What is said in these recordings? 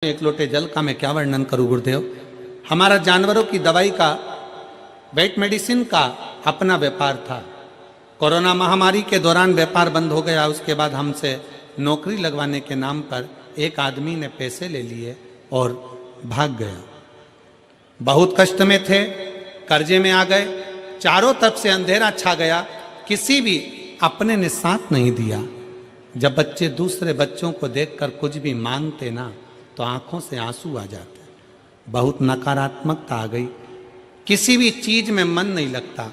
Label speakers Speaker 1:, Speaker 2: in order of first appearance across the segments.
Speaker 1: एक लोटे जल का मैं क्या वर्णन करूं गुरुदेव। हमारा जानवरों की दवाई का, वेट मेडिसिन का अपना व्यापार था। कोरोना महामारी के दौरान व्यापार बंद हो गया। उसके बाद हमसे नौकरी लगवाने के नाम पर एक आदमी ने पैसे ले लिए और भाग गया। बहुत कष्ट में थे, कर्जे में आ गए, चारों तरफ से अंधेरा छा गया, किसी भी अपने ने साथ नहीं दिया। जब बच्चे दूसरे बच्चों को देखकर कुछ भी मांगते ना तो आंखों से आंसू आ जाते। बहुत नकारात्मकता आ गई, किसी भी चीज में मन नहीं लगता।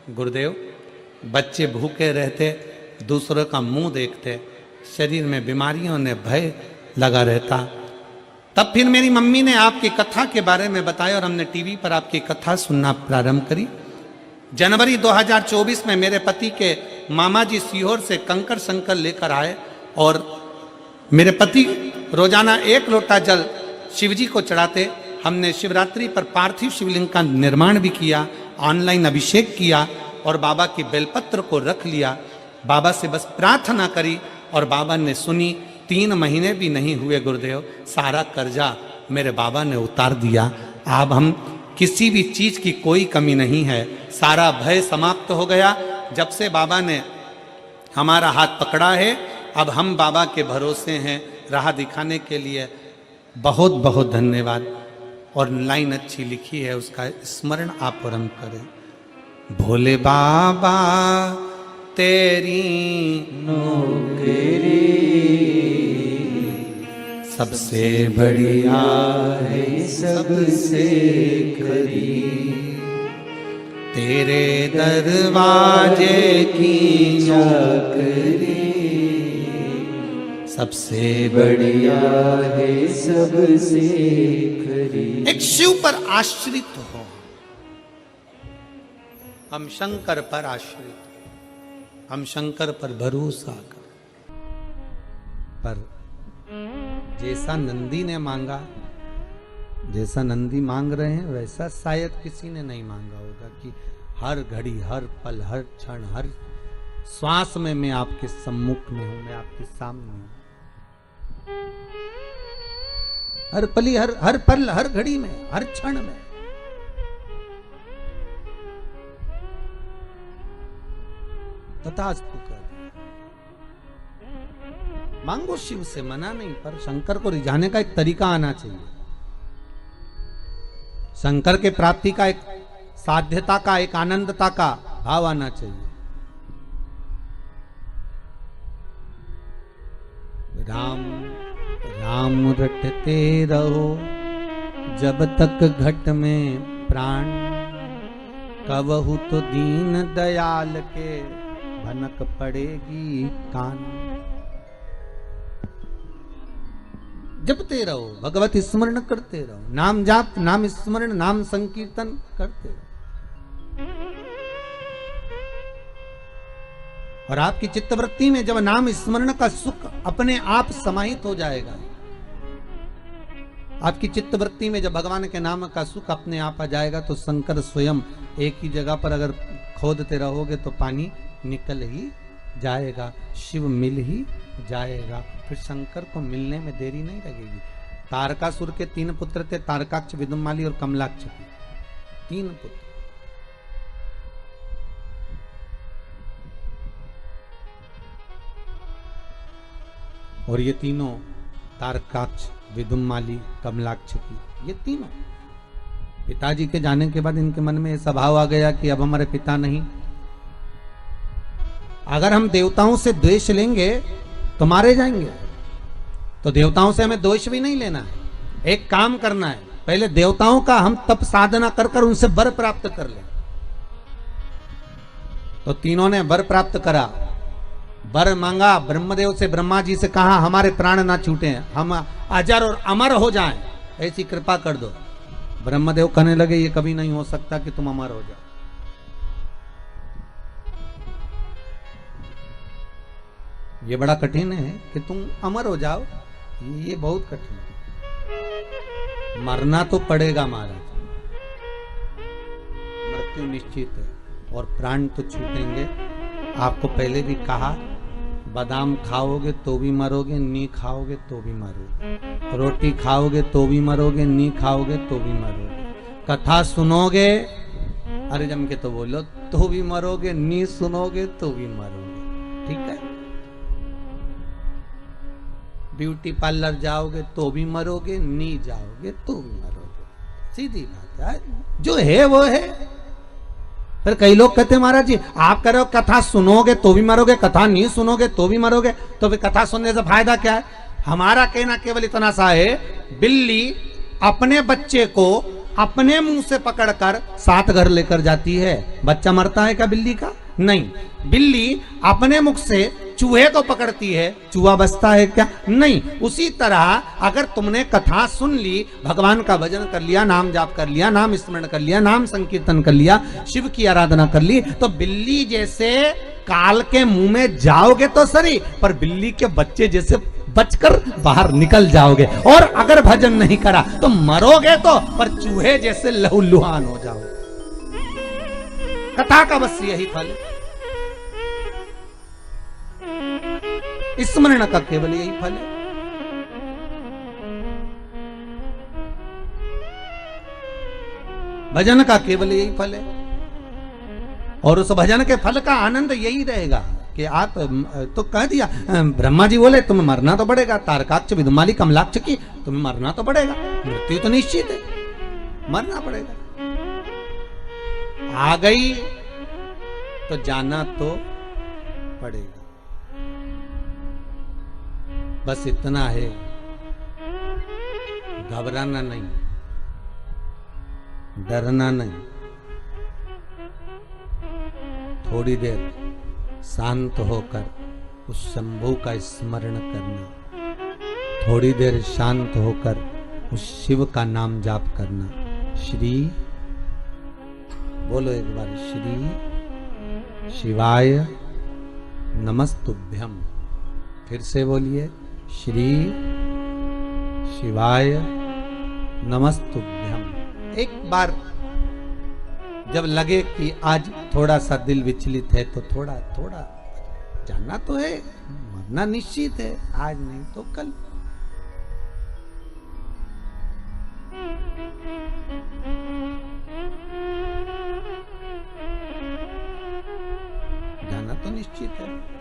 Speaker 1: गुरुदेव, बच्चे भूखे रहते, दूसरों का मुंह देखते, शरीर में बीमारियों ने भय लगा रहता। तब फिर मेरी मम्मी ने आपकी कथा के बारे में बताया और हमने टीवी पर आपकी कथा सुनना प्रारंभ करी। जनवरी 2024 में मेरे पति के मामा जी सीहोर से कंकर शंकर लेकर आए और मेरे पति रोजाना 1 लोटा जल शिवजी को चढ़ाते। हमने शिवरात्रि पर पार्थिव शिवलिंग का निर्माण भी किया, ऑनलाइन अभिषेक किया और बाबा की बेलपत्र को रख लिया। बाबा से बस प्रार्थना करी और बाबा ने सुनी। 3 महीने भी नहीं हुए गुरुदेव, सारा कर्जा मेरे बाबा ने उतार दिया। अब हम किसी भी चीज की कोई कमी नहीं है, सारा भय समाप्त हो गया। जब से बाबा ने हमारा हाथ पकड़ा है, अब हम बाबा के भरोसे हैं राह दिखाने के लिए। बहुत बहुत धन्यवाद। और लाइन अच्छी लिखी है, उसका स्मरण आप और हम करें। भोले बाबा तेरी नौकरी सबसे बढ़िया है, सबसे खरी, तेरे दरवाजे की चाकरी सबसे बढ़िया है, सबसे खरी। एक शिव पर आश्रित हो, हम शंकर पर आश्रित, हम शंकर पर भरोसा कर। पर जैसा नंदी ने मांगा, जैसा नंदी मांग रहे हैं, वैसा शायद किसी ने नहीं मांगा होगा कि हर घड़ी, हर पल, हर क्षण, हर श्वास में मैं आपके सम्मुख में हूं, मैं आपके सामने हूं। हर पली, हर पल, हर घड़ी में, हर क्षण में। तथास्तु कर मांगो शिव से, मना नहीं, पर शंकर को रिझाने का एक तरीका आना चाहिए। शंकर के प्राप्ति का एक साध्यता का, एक आनंदता का भाव आना चाहिए। राम राम रटते रहो जब तक घट में प्राण, कबहू तो दीन दयाल के भनक पड़ेगी कान। जपते रहो, भगवत स्मरण करते रहो, नाम जाप, नाम स्मरण, नाम संकीर्तन करते रहो और आपकी चित्तवृत्ति में जब नाम स्मरण का सुख अपने आप समाहित हो जाएगा, आपकी चित्तवृत्ति में जब भगवान के नाम का सुख अपने आप आ जाएगा, तो शंकर स्वयं एक ही जगह पर अगर खोदते रहोगे तो पानी निकल ही जाएगा, शिव मिल ही जाएगा। फिर शंकर को मिलने में देरी नहीं लगेगी। तारकासुर के 3 पुत्र थे, तारकाक्ष, विदुमाली और कमलाक्ष, 3 पुत्र। और ये तीनों, तारकाक्ष, विदुमाली, कमलाक्ष की, ये तीनों पिताजी के जाने के बाद इनके मन में ऐसा भाव आ गया कि अब हमारे पिता नहीं। अगर हम देवताओं से द्वेष लेंगे तो मारे जाएंगे, तो देवताओं से हमें द्वेष भी नहीं लेना है। एक काम करना है, पहले देवताओं का हम तप साधना कर कर उनसे वर प्राप्त कर ले। तो तीनों ने वर प्राप्त करा, वर मांगा ब्रह्मदेव से, ब्रह्मा जी से कहा हमारे प्राण ना छूटे, हम अजर और अमर हो जाएं, ऐसी कृपा कर दो। ब्रह्मदेव कहने लगे ये कभी नहीं हो सकता कि तुम अमर हो जाओ। ये बड़ा कठिन है कि तुम अमर हो जाओ, ये बहुत कठिन है। मरना तो पड़ेगा महाराज, मृत्यु निश्चित है और प्राण तो छूटेंगे। आपको पहले भी कहा, बादाम खाओगे तो भी मरोगे, नी खाओगे तो भी मरोगे। रोटी खाओगे तो भी मरोगे, नी खाओगे तो भी मरोगे। कथा सुनोगे, अरे जम के तो बोलो, तो भी मरोगे, नी सुनोगे तो भी मरोगे। ठीक है। ब्यूटी पार्लर जाओगे तो भी मरोगे, नी जाओगे तो भी मरोगे। सीधी बात है, जो है वो है। फिर कई लोग कहते हैं महाराज जी आप कह रहे हो कथा सुनोगे तो भी मरोगे, कथा नहीं सुनोगे तो भी मरोगे, तो फिर कथा सुनने से फायदा क्या है? हमारा कहना केवल इतना सा है, बिल्ली अपने बच्चे को अपने मुंह से पकड़कर साथ घर लेकर जाती है। बच्चा मरता है क्या बिल्ली का? नहीं। बिल्ली अपने मुख से चूहे को पकड़ती है, चूहा बचता है क्या? नहीं। उसी तरह अगर तुमने कथा सुन ली, भगवान का भजन कर लिया, नाम जाप कर लिया, नाम स्मरण कर लिया, नाम संकीर्तन कर लिया, शिव की आराधना कर ली, तो बिल्ली जैसे काल के मुंह में जाओगे तो सही, पर बिल्ली के बच्चे जैसे बचकर बाहर निकल जाओगे। और अगर भजन नहीं करा तो मरोगे तो, पर चूहे जैसे लहूलुहान हो जाओगे। कथा का बस यही फल, स्मरण का केवल यही फल है। भजन का केवल यही फल है। और उस भजन के फल का आनंद यही रहेगा कि आप तो कह दिया, ब्रह्मा जी बोले तुम्हें मरना तो पड़ेगा, तारकाक्ष विदुमाली कमलाक्ष की, तुम्हें मरना तो पड़ेगा, मृत्यु तो निश्चित है, मरना पड़ेगा। आ गई तो जाना तो पड़ेगा। बस इतना है, घबराना नहीं, डरना नहीं, थोड़ी देर शांत होकर उस शंभू का स्मरण करना, थोड़ी देर शांत होकर उस शिव का नाम जाप करना। श्री बोलो एक बार, श्री शिवाय नमस्तुभ्यम। फिर से बोलिए, श्री शिवाय नमस्तुभ्यम। एक बार जब लगे कि आज थोड़ा सा दिल विचलित है तो थोड़ा थोड़ा जानना तो है, मरना निश्चित है, आज नहीं तो कल। जाना तो निश्चित है।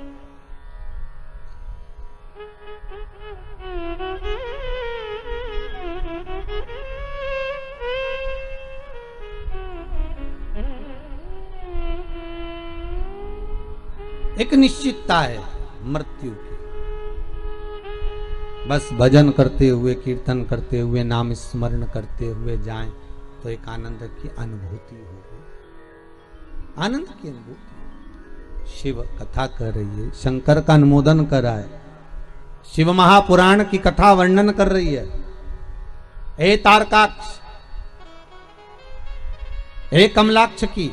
Speaker 1: एक निश्चितता है मृत्यु की। बस भजन करते हुए, कीर्तन करते हुए, नाम स्मरण करते हुए जाएं तो एक आनंद की अनुभूति होगी, आनंद की अनुभूति। शिव कथा कर रही है, शंकर का अनुमोदन कर रहा है, शिव महापुराण की कथा वर्णन कर रही है। हे तारकाक्ष, हे कमलाक्ष की,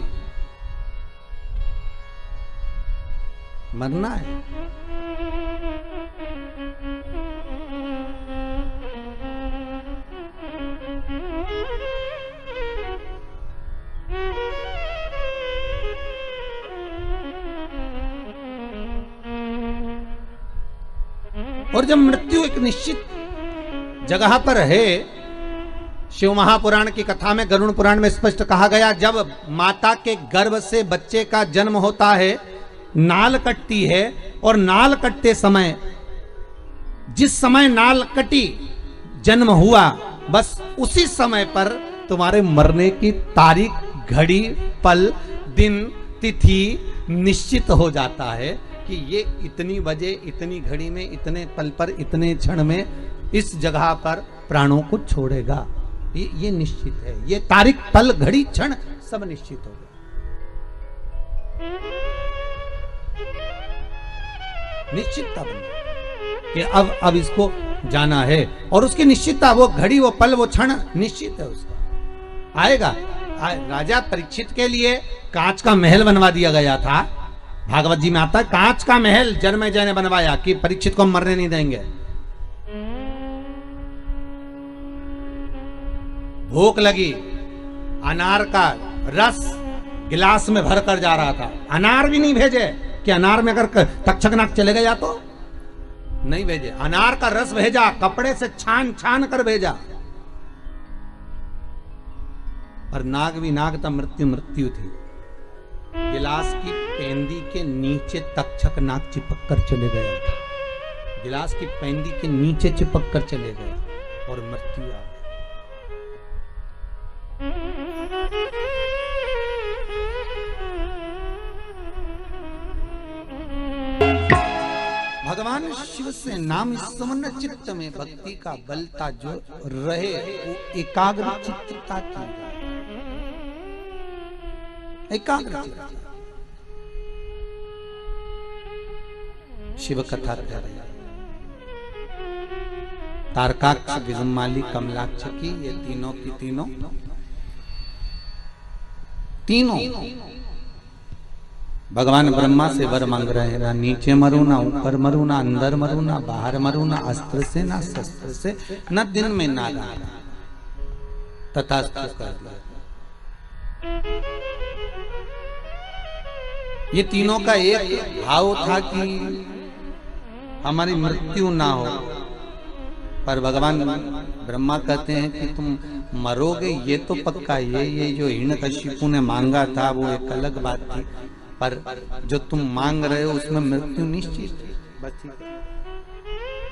Speaker 1: मरना है। और जब मृत्यु एक निश्चित जगह पर है, शिव महापुराण की कथा में, गरुड़ पुराण में स्पष्ट कहा गया, जब माता के गर्भ से बच्चे का जन्म होता है, नाल कटती है, और नाल कटते समय, जिस समय नाल कटी, जन्म हुआ, बस उसी समय पर तुम्हारे मरने की तारीख, घड़ी, पल, दिन, तिथि निश्चित हो जाता है कि ये इतनी बजे, इतनी घड़ी में, इतने पल पर, इतने क्षण में इस जगह पर प्राणों को छोड़ेगा। ये निश्चित है, ये तारीख, पल, घड़ी, क्षण सब निश्चित हो गया। निश्चितता बन कि अब इसको जाना है, और उसकी निश्चितता, वो घड़ी, वो पल, वो क्षण निश्चित है, उसका आएगा। राजा परीक्षित के लिए कांच का महल बनवा दिया गया था। भागवत जी में आता है, कांच का महल जन्मेजय ने बनवाया कि परीक्षित को मरने नहीं देंगे। भूख लगी, अनार का रस गिलास में भर कर जा रहा था, अनार भी नहीं भेजे, कि अनार में अगर तक्षक नाग चले गया तो नहीं भेजे, अनार का रस भेजा, कपड़े से छान छान कर भेजा, पर नाग भी नाग था, मृत्यु मृत्यु थी। गिलास की पेंदी के नीचे तक्षक नाग चिपक कर चले गया था, गिलास की पेंदी के नीचे चिपक कर चले गए और मृत्यु आ गई। भगवान शिव से नाम स्मरण चित्त में भक्ति का बलता जो रहे वो एकाग्र चित्तता की, एकाग्र शिव कथा कह रही है। तारकाक्ष, विजयमाली, कमलाक्ष की ये तीनों की तीनों भगवान ब्रह्मा से वर मांग रहे हैं, ना नीचे मरू, ना ऊपर मरू, ना अंदर मरू, ना बाहर मरू, ना अस्त्र से ना शस्त्र से, न दिन में ना रात, तथास्तु कर दिया। ये तीनों का एक भाव था कि हमारी मृत्यु ना हो, पर भगवान ब्रह्मा कहते हैं कि तुम मरोगे ये तो पक्का, ये जो हिरण्यकशिपु ने मांगा था वो एक अलग बात थी, पर जो तुम मांग रहे हो उसमें मृत्यु निश्चित है,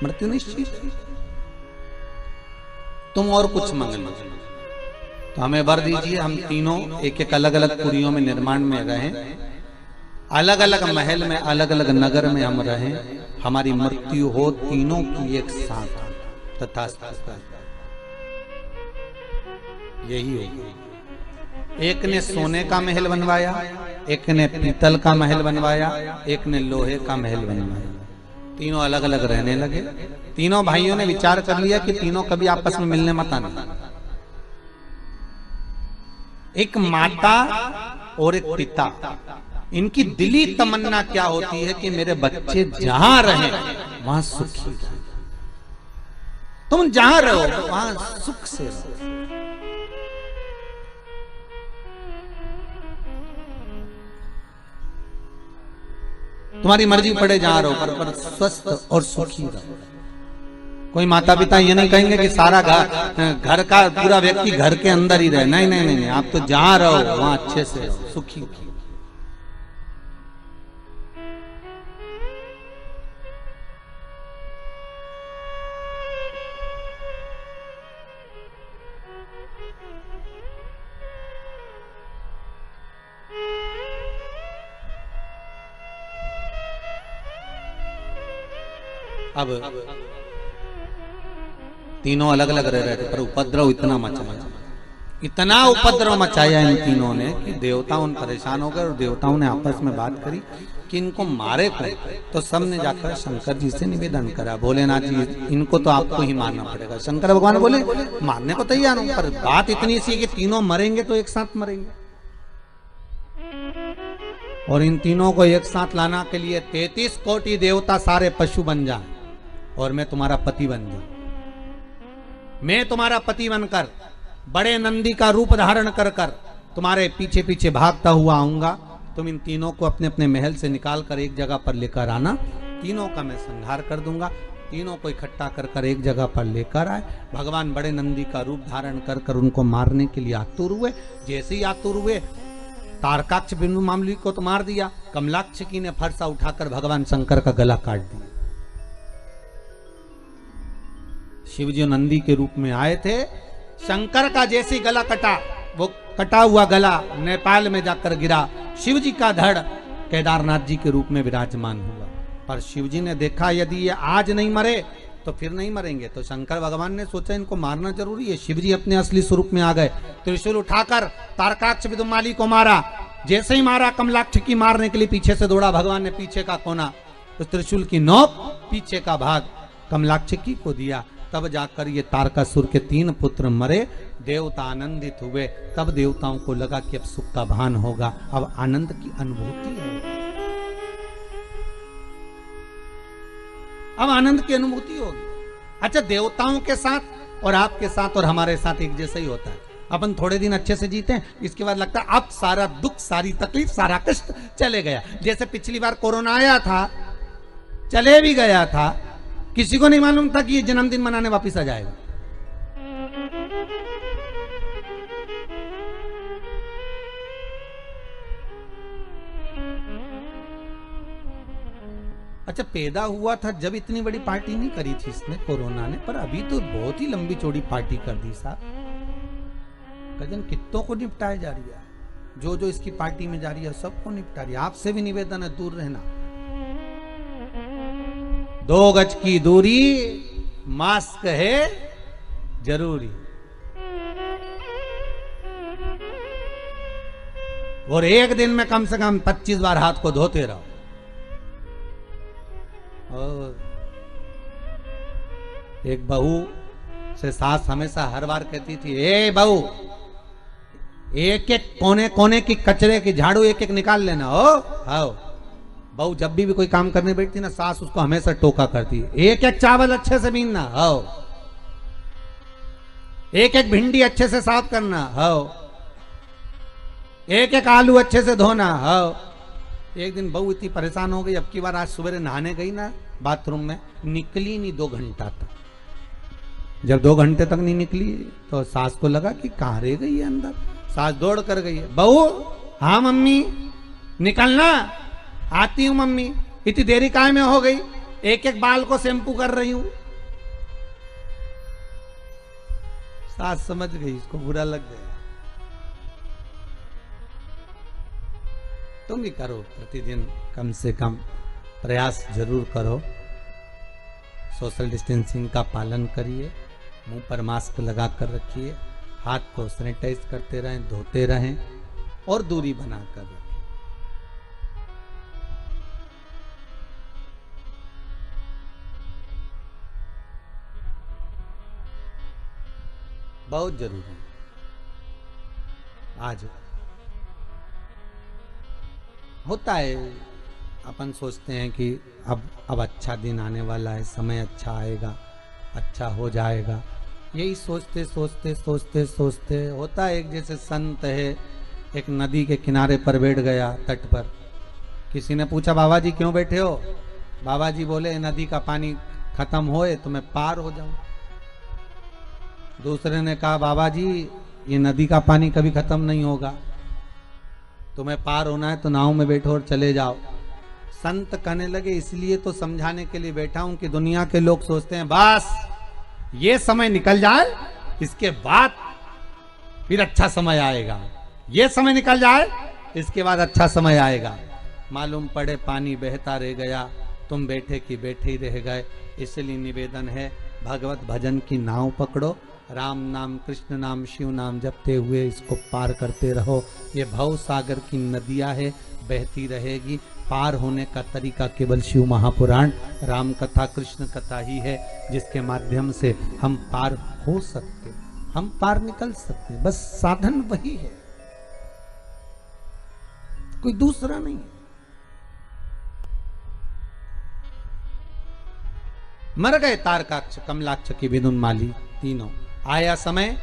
Speaker 1: मृत्यु निश्चित है। तुम और कुछ मांग लो तो हमें वर दीजिए, हम तीनों एक एक अलग अलग पुरियों में निर्माण में रहें, अलग अलग महल में, अलग अलग नगर में हम रहें, हमारी मृत्यु हो तीनों की एक साथ, तथास्तु। यही होगी। एक ने सोने का महल बनवाया, एक ने पीतल का महल बनवाया, एक ने लोहे का महल बनवाया, तीनों अलग अलग रहने लगे। तीनों भाइयों ने विचार कर लिया कि तीनों कभी आपस में मिलने मत आना। एक माता और एक पिता, इनकी दिली तमन्ना क्या होती है कि मेरे बच्चे जहां रहें वहां सुखी रहें। तुम जहां रहो वहां सुख से रहो। तुम्हारी मर्जी पड़े जहां रहो, पर स्वस्थ और सुखी रहो। कोई माता पिता ये नहीं कहेंगे कि सारा घर का पूरा व्यक्ति घर के अंदर ही रहे। नहीं नहीं नहीं, आप तो जहां रहो वहां अच्छे से रहो, सुखी। अब तीनों अलग अलग रह रहे थे, पर उपद्रव इतना मचाया, इतना उपद्रव मचाया इन तीनों ने कि देवता उन परेशान हो गए, और देवताओं ने आपस में बात करी कि इनको मारे कौन। तो सब ने जाकर शंकर जी से निवेदन करा, भोलेनाथ जी इनको तो आपको ही मारना पड़ेगा। शंकर भगवान बोले मारने को तैयार हूं, पर बात इतनी सी कि तीनों मरेंगे तो एक साथ मरेंगे, और इन तीनों को एक साथ लाना के लिए 33 कोटि देवता सारे पशु बन जाए और मैं तुम्हारा पति बन जाऊं। मैं तुम्हारा पति बनकर बड़े नंदी का रूप धारण कर कर तुम्हारे पीछे पीछे भागता हुआ आऊंगा। तुम इन तीनों को अपने अपने महल से निकाल कर एक जगह पर लेकर आना, तीनों का मैं संहार कर दूंगा। तीनों को इकट्ठा कर कर एक जगह पर लेकर आए। भगवान बड़े नंदी का रूप धारण कर कर उनको मारने के लिए आतुर हुए। जैसे ही आतुर हुए, तारकाक्ष बिंदु मामली को तो मार दिया, कमलाक्ष की ने फरसा उठाकर भगवान शंकर का गला काट दिया। शिवजी नंदी के रूप में आए थे, शंकर का जैसे गला कटा, वो कटा हुआ गला नेपाल में जाकर गिरा। शिवजी का धड़ केदारनाथ जी के रूप में विराजमान हुआ। पर शिवजी ने देखा यदि ये आज नहीं मरे तो फिर नहीं मरेंगे, तो शंकर भगवान ने सोचा इनको मारना जरूरी है। शिवजी अपने असली स्वरूप में आ गए, त्रिशूल उठाकर तारकाक्ष विदुमाली को मारा। जैसे ही मारा, कमलाक्ष की मारने के लिए पीछे से दौड़ा। भगवान ने पीछे का कोना, उस त्रिशूल की नोक, पीछे का भाग कमलाक्ष की को दिया। तब जाकर ये तारकासुर के 3 पुत्र मरे। देवता आनंदित हुए। तब देवताओं को लगा कि अब सुख का भान होगा, अब आनंद की अनुभूति है, अब आनंद की अनुभूति होगी। अच्छा, देवताओं के साथ और आपके साथ और हमारे साथ एक जैसा ही होता है। अपन थोड़े दिन अच्छे से जीते हैं, इसके बाद लगता है अब सारा दुख, सारी तकलीफ, सारा कष्ट चले गया। जैसे पिछली बार कोरोना आया था, चले भी गया था, किसी को नहीं मालूम था कि ये जन्मदिन मनाने वापिस आ जाएगा। अच्छा, पैदा हुआ था जब इतनी बड़ी पार्टी नहीं करी थी इसने, कोरोना ने, पर अभी तो बहुत ही लंबी चौड़ी पार्टी कर दी साहब। कजन कितनों को निपटाया जा रही है, जो जो इसकी पार्टी में जा रही है सबको निपटा रही है। आपसे भी निवेदन है, दूर रहना, 2 गज की दूरी, मास्क है जरूरी, और एक दिन में कम से कम 25 बार हाथ को धोते रहो। और एक बहू से सास हमेशा हर बार कहती थी, ए बहू, एक एक कोने कोने की कचरे की झाड़ू एक एक निकाल लेना। हो आओ। बहू जब भी कोई काम करने बैठती ना, सास उसको हमेशा टोका करती, एक एक चावल अच्छे से बीनना। आओ। एक एक भिंडी अच्छे से साफ करना। आओ। एक एक आलू अच्छे से धोना। आओ। एक दिन बहू इतनी परेशान हो गई, अब की बार आज सुबह नहाने गई ना बाथरूम में, निकली नहीं 2 घंटा तक। जब 2 घंटे तक नहीं निकली तो सास को लगा कि कहां रह गई है अंदर। सास दौड़ कर गई है, बहू, हाँ मम्मी, निकलना। आती हूं मम्मी। इतनी देरी काहे में हो गई? एक एक बाल को शैम्पू कर रही हूं। सास समझ गई, इसको बुरा लग गया। तुम भी करो, प्रतिदिन कम से कम प्रयास जरूर करो। सोशल डिस्टेंसिंग का पालन करिए, मुंह पर मास्क लगा कर रखिए, हाथ को सैनिटाइज करते रहें, धोते रहें और दूरी बनाकर रखें। बहुत जरूरी है। आज होता है, अपन सोचते हैं कि अब अच्छा दिन आने वाला है, समय अच्छा आएगा, अच्छा हो जाएगा। यही सोचते सोचते सोचते सोचते होता है। एक जैसे संत है, एक नदी के किनारे पर बैठ गया, तट पर। किसी ने पूछा, बाबा जी क्यों बैठे हो? बाबा जी बोले, नदी का पानी खत्म होए तो मैं पार हो जाऊं। दूसरे ने कहा, बाबा जी ये नदी का पानी कभी खत्म नहीं होगा, तुम्हें पार होना है तो नाव में बैठो और चले जाओ। संत कहने लगे, इसलिए तो समझाने के लिए बैठा हूं कि दुनिया के लोग सोचते हैं बस ये समय निकल जाए, इसके बाद फिर अच्छा समय आएगा। ये समय निकल जाए, इसके बाद अच्छा समय आएगा। मालूम पड़े पानी बहता रह गया, तुम बैठे कि बैठे ही रह गए। इसलिए निवेदन है, भगवत भजन की नाव पकड़ो, राम नाम, कृष्ण नाम, शिव नाम जपते हुए इसको पार करते रहो। ये भव सागर की नदियां है, बहती रहेगी। पार होने का तरीका केवल शिव महापुराण, राम कथा, कृष्ण कथा ही है, जिसके माध्यम से हम पार हो सकते, हम पार निकल सकते। बस साधन वही है, कोई दूसरा नहीं। मर गए तारकाक्ष, कमलाक्ष की विदुन्माली तीनों। आया समय,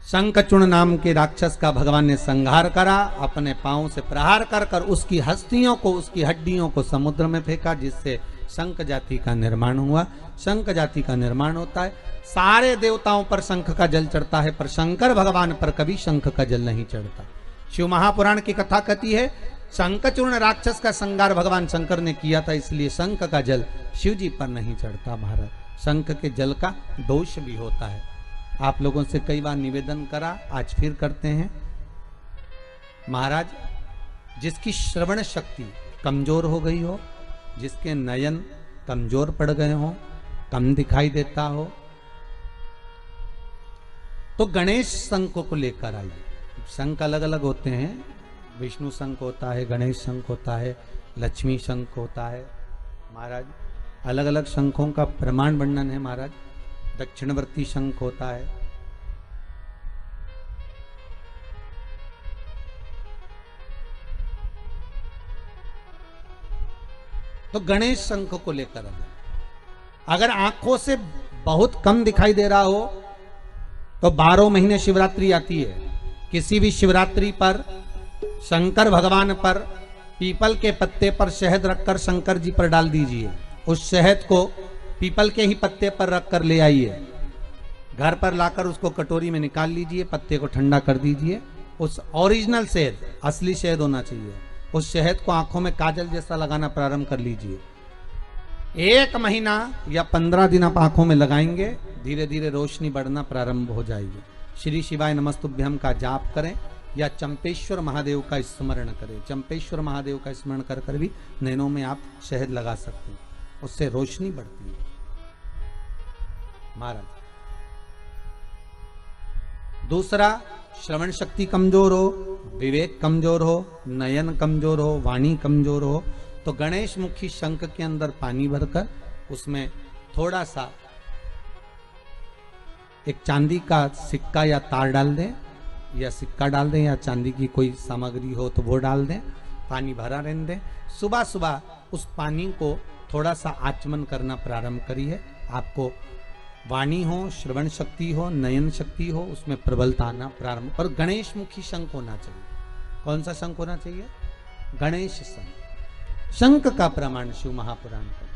Speaker 1: शंखचूर्ण नाम के राक्षस का भगवान ने संहार करा, अपने पांव से प्रहार कर कर उसकी हस्तियों को, उसकी हड्डियों को समुद्र में फेंका, जिससे शंख जाति का निर्माण हुआ। शंख जाति का निर्माण होता है, सारे देवताओं पर शंख का जल चढ़ता है, पर शंकर भगवान पर कभी शंख का जल नहीं चढ़ता। शिव महापुराण की कथा कहती है, शंखचूर्ण राक्षस का संहार भगवान शंकर ने किया था, इसलिए शंख का जल शिव जी पर नहीं चढ़ता। महाराज, शंख के जल का दोष भी होता है। आप लोगों से कई बार निवेदन करा, आज फिर करते हैं। महाराज, जिसकी श्रवण शक्ति कमजोर हो गई हो, जिसके नयन कमजोर पड़ गए हो, कम दिखाई देता हो, तो गणेश शंख को लेकर आइए। शंख अलग अलग होते हैं, विष्णु शंख होता है, गणेश शंख होता है, लक्ष्मी शंख होता है। महाराज, अलग अलग शंखों का प्रमाण वर्णन है। महाराज, दक्षिणवर्ती शंख होता है, तो गणेश शंख को लेकर अगर आंखों से बहुत कम दिखाई दे रहा हो तो 12 महीने शिवरात्रि आती है। किसी भी शिवरात्रि पर शंकर भगवान पर पीपल के पत्ते पर शहद रखकर शंकर जी पर डाल दीजिए। उस शहद को पीपल के ही पत्ते पर रखकर ले आइए, घर पर लाकर उसको कटोरी में निकाल लीजिए, पत्ते को ठंडा कर दीजिए। उस ओरिजिनल शहद, असली शहद होना चाहिए, उस शहद को आंखों में काजल जैसा लगाना प्रारंभ कर लीजिए। 1 महीना या 15 दिन आप आंखों में लगाएंगे, धीरे धीरे रोशनी बढ़ना प्रारंभ हो जाएगी। श्री शिवाय नमस्तुभ्यम का जाप करें या चंपेश्वर महादेव का स्मरण करें। चंपेश्वर महादेव का स्मरण कर कर भी नैनों में आप शहद लगा सकते हैं, उससे रोशनी बढ़ती है। महाराज दूसरा, श्रवण शक्ति कमजोर हो, विवेक कमजोर हो, नयन कमजोर हो, वाणी कमजोर हो, तो गणेश मुखी शंख के अंदर पानी भरकर उसमें थोड़ा सा एक चांदी का सिक्का या तार डाल दें, या सिक्का डाल दें, या चांदी की कोई सामग्री हो तो वो डाल दें, पानी भरा रहने दें। सुबह सुबह उस पानी को थोड़ा सा आचमन करना प्रारंभ करिए। आपको वाणी हो, श्रवण शक्ति हो, नयन शक्ति हो, उसमें प्रबलता आना प्रारंभ। और गणेश मुखी शंख होना चाहिए। कौन सा शंख होना चाहिए? गणेश शंख। शंख का प्रमाण शिव महापुराण का।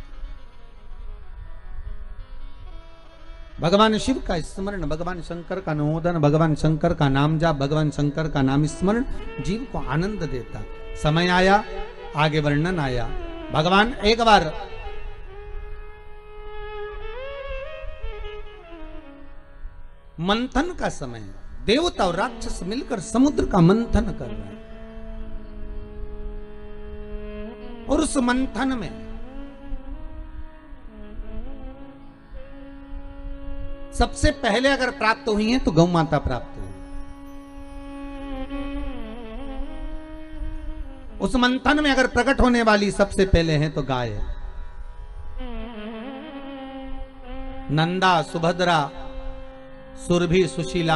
Speaker 1: भगवान शिव का स्मरण, भगवान शंकर का अनुमोदन, भगवान शंकर का नाम जाप, भगवान शंकर का नाम स्मरण जीव को आनंद देता। समय आया, आगे वर्णन आया। भगवान एक बार मंथन का समय, देवता और राक्षस मिलकर समुद्र का मंथन कर रहे हैं, और उस मंथन में सबसे पहले अगर प्राप्त हुई है तो गौ माता प्राप्त हुई। उस मंथन में अगर प्रकट होने वाली सबसे पहले है तो गाय है। नंदा, सुभद्रा, सुरभि, सुशीला